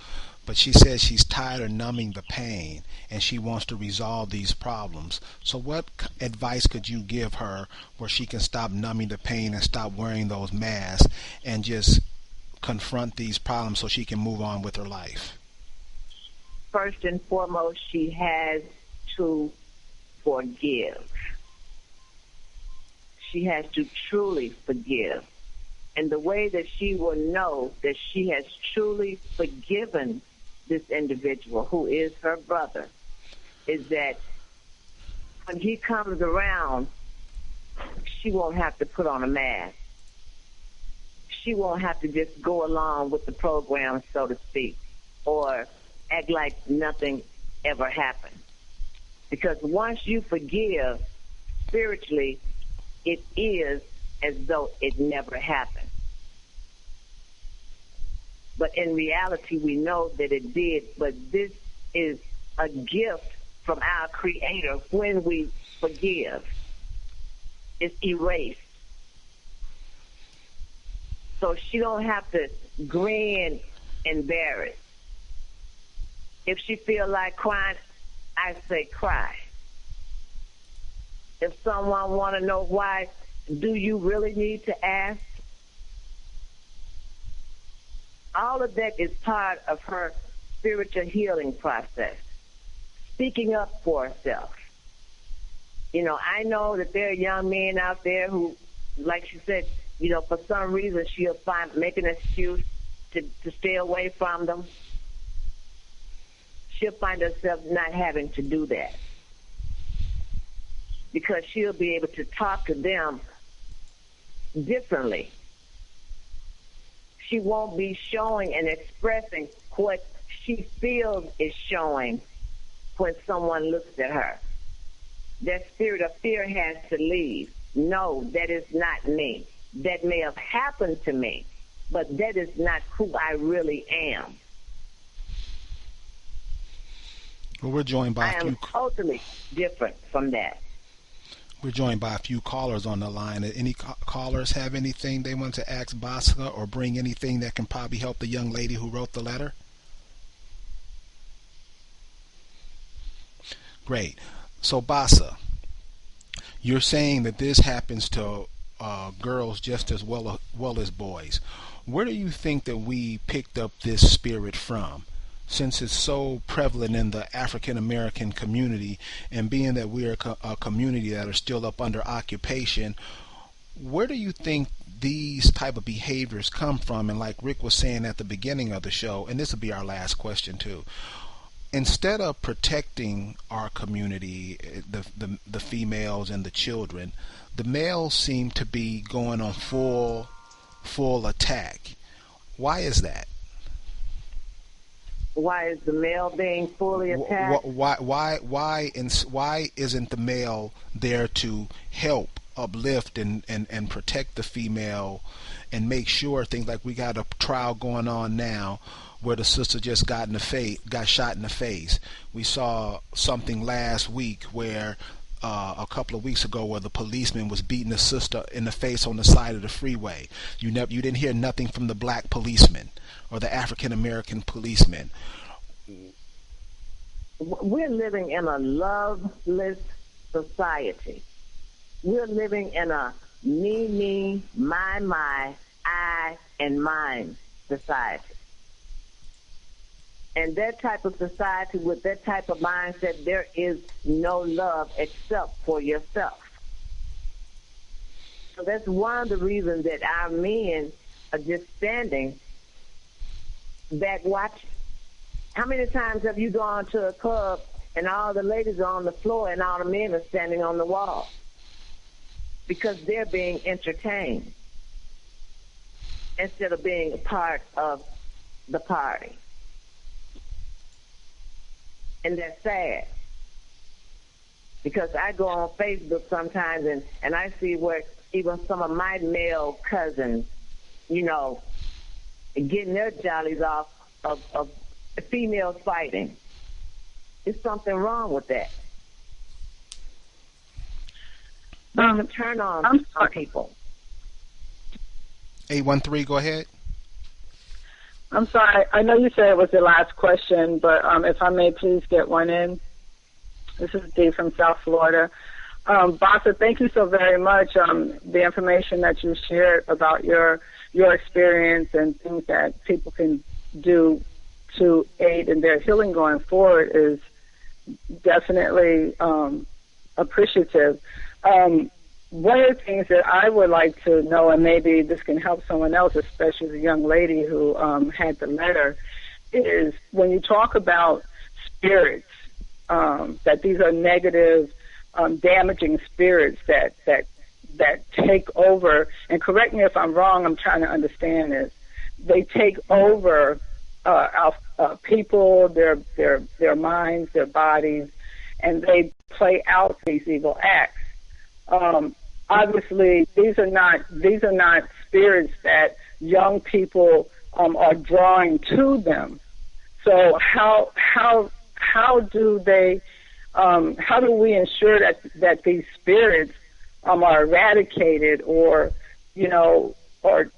but she says she's tired of numbing the pain and she wants to resolve these problems. So what advice could you give her where she can stop numbing the pain and stop wearing those masks and just confront these problems so she can move on with her life? First and foremost, she has to forgive. She has to truly forgive. And the way that she will know that she has truly forgiven this individual, who is her brother, is that when he comes around, she won't have to put on a mask. She won't have to just go along with the program, so to speak, or act like nothing ever happened. Because once you forgive, spiritually, it is as though it never happened. But in reality, we know that it did. But this is a gift from our Creator when we forgive. It's erased. So she don't have to grin and bear it. If she feel like crying, I say cry. If someone want to know why, do you really need to ask? All of that is part of her spiritual healing process. Speaking up for herself. You know, I know that there are young men out there who, like she said, you know, for some reason she'll make an excuse to stay away from them. She'll find herself not having to do that, because she'll be able to talk to them differently. She won't be showing and expressing what she feels is showing when someone looks at her. That spirit of fear has to leave. No, that is not me. That may have happened to me, but that is not who I really am. Well, we're joined by I am totally different from that. We're joined by a few callers on the line. Any callers have anything they want to ask Bassa, or bring anything that can probably help the young lady who wrote the letter? Great. So Bassa, you're saying that this happens to girls just as well as boys. Where do you think that we picked up this spirit from, since it's so prevalent in the African American community, and being that we're a community that are still up under occupation? Where do you think these type of behaviors come from? And like Rick was saying at the beginning of the show, and this will be our last question too, instead of protecting our community, the females and the children, the males seem to be going on full attack. Why is that? Why is the male being fully attacked? Why isn't the male there to help, uplift, and protect the female, and make sure things like, we got a trial going on now where the sister just got shot in the face. We saw something last week where a couple of weeks ago, where the policeman was beating the sister in the face on the side of the freeway. You didn't hear nothing from the black policeman or the African American policeman. We're living in a loveless society. We're living in a me, my, I, and mine society. And that type of society, with that type of mindset, there is no love except for yourself. So that's one of the reasons that our men are just standing back watching. How many times have you gone to a club and all the ladies are on the floor and all the men are standing on the wall? Because they're being entertained instead of being a part of the party. And that's sad. Because I go on Facebook sometimes and I see where even some of my male cousins, you know, getting their jollies off of females fighting. There's something wrong with that. There's a turn on people. 813, go ahead. I'm sorry. I know you said it was the last question, but if I may please get one in. This is Dee from South Florida. Bassa, thank you so very much. The information that you shared about your experience and things that people can do to aid in their healing going forward is definitely appreciative. One of the things that I would like to know, and maybe this can help someone else, especially the young lady who had the letter, is when you talk about spirits, that these are negative, damaging spirits that take over. And correct me if I'm wrong. I'm trying to understand this. They take over our people, their minds, their bodies, and they play out these evil acts. Obviously, these are not spirits that young people are drawing to them. So how do they? How do we ensure that these spirits are eradicated, or or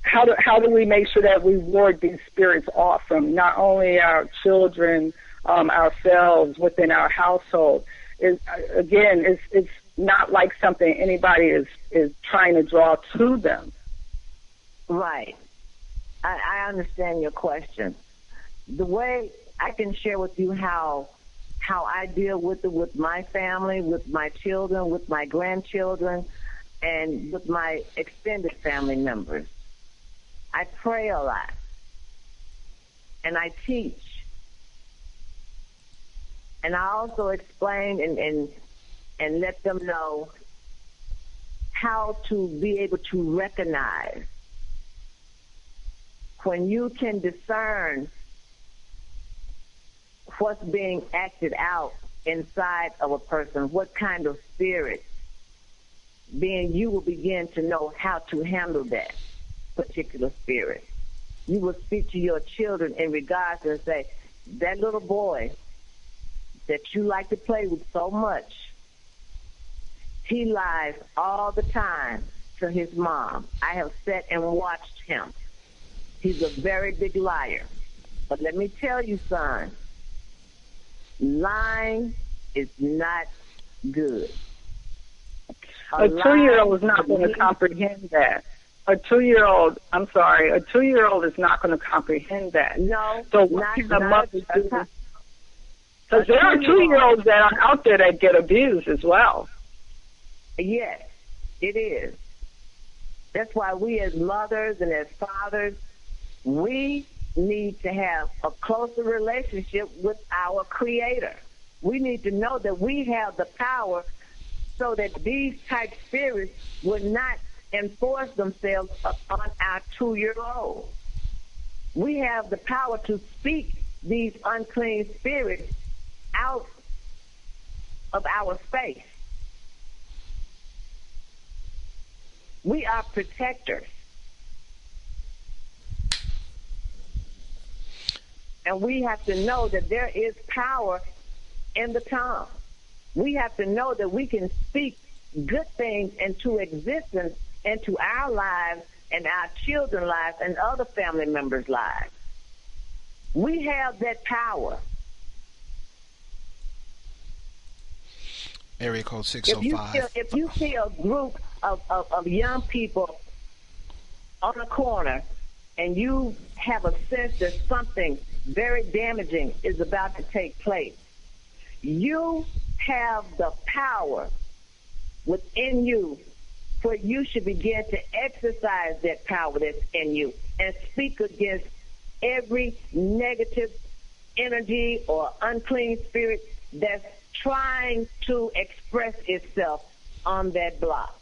how do we make sure that we ward these spirits off from not only our children, ourselves within our household? It's not like something anybody is trying to draw to them. Right. I understand your question. The way I can share with you how I deal with it with my family, with my children, with my grandchildren, and with my extended family members. I pray a lot, and I teach. And I also explain and let them know how to be able to recognize when you can discern what's being acted out inside of a person, what kind of spirit, then you will begin to know how to handle that particular spirit. You will speak to your children in regards and say, that little boy that you like to play with so much, he lies all the time to his mom. I have sat and watched him. He's a very big liar. But let me tell you, son, lying is not good. A 2-year-old is not going to comprehend that. A 2-year-old is not going to comprehend that. No, so what can the mother do? Because there are 2-year-olds that are out there that get abused as well. Yes, it is. That's why we as mothers and as fathers, we need to have a closer relationship with our Creator. We need to know that we have the power so that these type spirits would not enforce themselves on our 2-year-old. We have the power to speak these unclean spirits out of our space. We are protectors. And we have to know that there is power in the tongue. We have to know that we can speak good things into existence, into our lives and our children's lives and other family members' lives. We have that power. Area code 605. If you see a group of young people on a corner and you have a sense that something very damaging is about to take place, you have the power within you where you should begin to exercise that power that's in you and speak against every negative energy or unclean spirit that's trying to express itself on that block.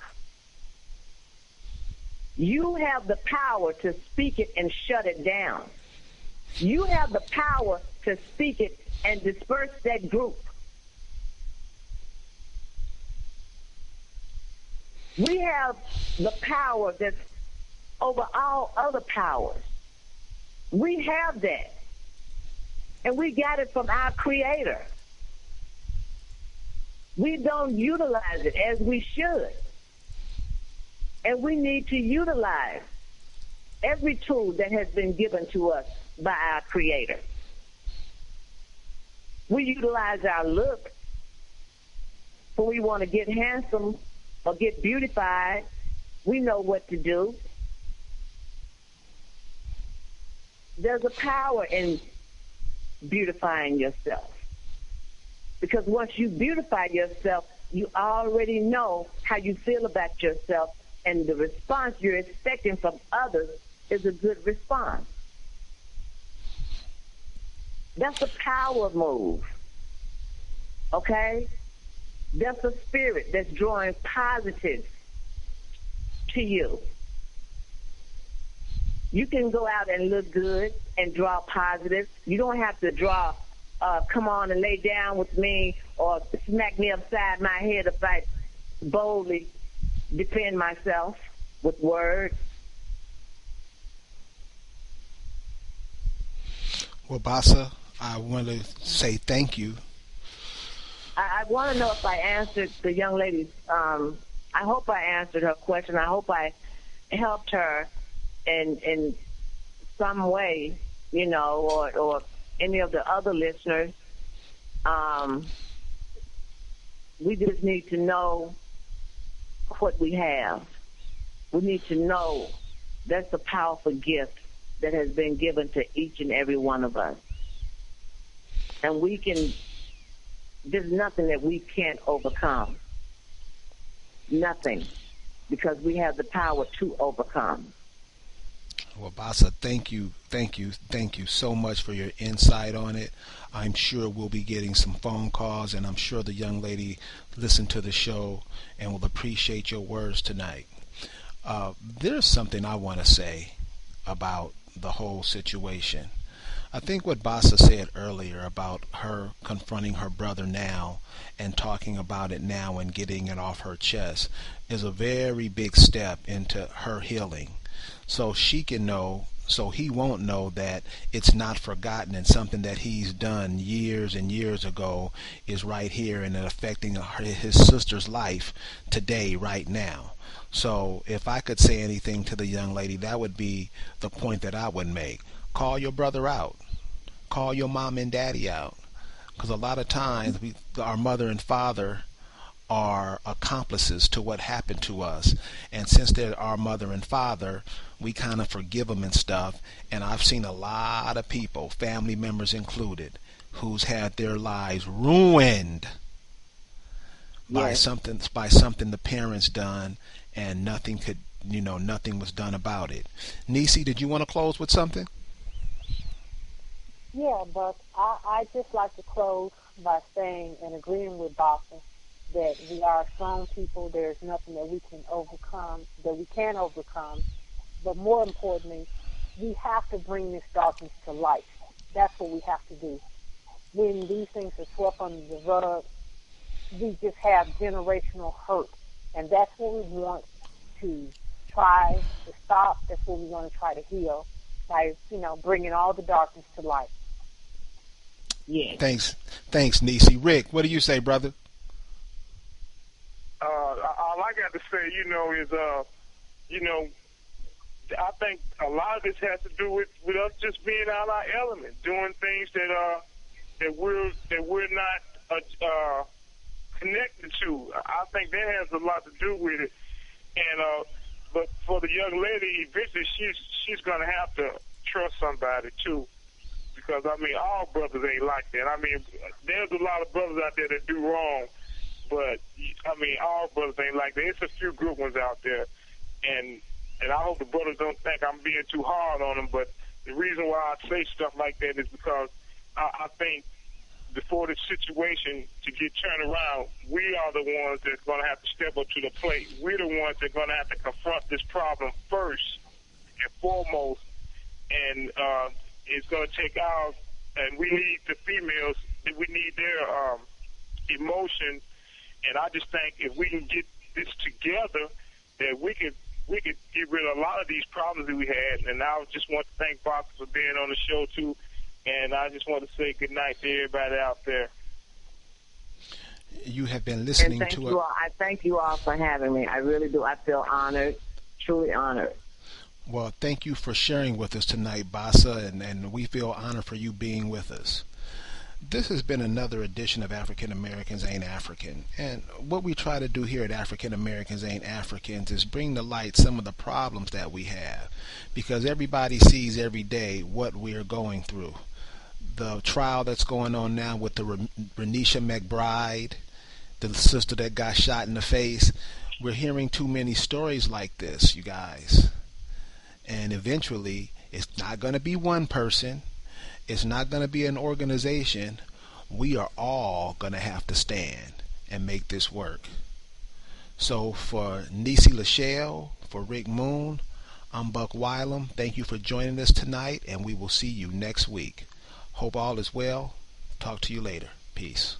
You have the power to speak it and shut it down. You have the power to speak it and disperse that group. We have the power that's over all other powers. We have that. And we got it from our Creator. We don't utilize it as we should. And we need to utilize every tool that has been given to us by our Creator. We utilize our look when we want to get handsome or get beautified. We know what to do. There's a power in beautifying yourself. Because once you beautify yourself, you already know how you feel about yourself, and the response you're expecting from others is a good response. That's a power move. Okay? That's a spirit that's drawing positive to you. You can go out and look good and draw positive. You don't have to draw, come on and lay down with me or smack me upside my head if I boldly defend myself with words. Well, Bassa, I want to say thank you. I want to know if I answered the young lady's, I hope I answered her question. I hope I helped her in some way, you know, or any of the other listeners. We just need to know what we have. We need to know that's a powerful gift that has been given to each and every one of us. And there's nothing that we can't overcome. Nothing. Because we have the power to overcome. Well, Bassa, thank you so much for your insight on it. I'm sure we'll be getting some phone calls, and I'm sure the young lady listened to the show and will appreciate your words tonight. There's something I want to say about the whole situation. I think what Bassa said earlier about her confronting her brother now and talking about it now and getting it off her chest is a very big step into her healing. So she can know, so he won't know that it's not forgotten, and something that he's done years and years ago is right here and affecting his sister's life today, right now. So if I could say anything to the young lady, that would be the point that I would make. Call your brother out. Call your mom and daddy out. Because a lot of times our mother and father are accomplices to what happened to us, and since they're our mother and father, we kind of forgive them and stuff. And I've seen a lot of people, family members included, who's had their lives ruined by something the parents done, and nothing was done about it. Nisi, did you want to close with something? Yeah, but I just like to close by saying and agreeing with Bassa that we are strong people. There's nothing that we can overcome, but more importantly, we have to bring this darkness to light. That's what we have to do. When these things are swept under the rug, we just have generational hurt, and that's what we want to try to stop. That's what we want to try to heal by, bringing all the darkness to light. Yeah. Thanks, Nisi. Rick, what do you say, brother? All I got to say, is, I think a lot of this has to do with us just being out of our element, doing things that we're not connected to. I think that has a lot to do with it. And but for the young lady, eventually she's gonna have to trust somebody too, because all brothers ain't like that. There's a lot of brothers out there that do wrong, but all brothers ain't like that. It's a few good ones out there, and I hope the brothers don't think I'm being too hard on them. But the reason why I say stuff like that is because I think before the situation to get turned around, we are the ones that's going to have to step up to the plate. We're the ones that are going to have to confront this problem first and foremost, and it's going to take ours. And we need the females. We need their emotion. And I just think if we can get this together, that we could get rid of a lot of these problems that we had. And I just want to thank Box for being on the show too. And I just want to say good night to everybody out there. You have been listening to I thank you all for having me. I really do. I feel honored, truly honored. Well, thank you for sharing with us tonight, Basa, and we feel honored for you being with us. This has been another edition of African Americans Ain't African. And what we try to do here at African Americans Ain't Africans is bring to light some of the problems that we have. Because everybody sees every day what we're going through. The trial that's going on now with the Renisha McBride, the sister that got shot in the face. We're hearing too many stories like this, you guys. And eventually, it's not going to be one person. It's not going to be an organization. We are all going to have to stand and make this work. So for Nisi Lachelle, for Rick Moon, I'm Buck Wylam. Thank you for joining us tonight, and we will see you next week. Hope all is well. Talk to you later. Peace.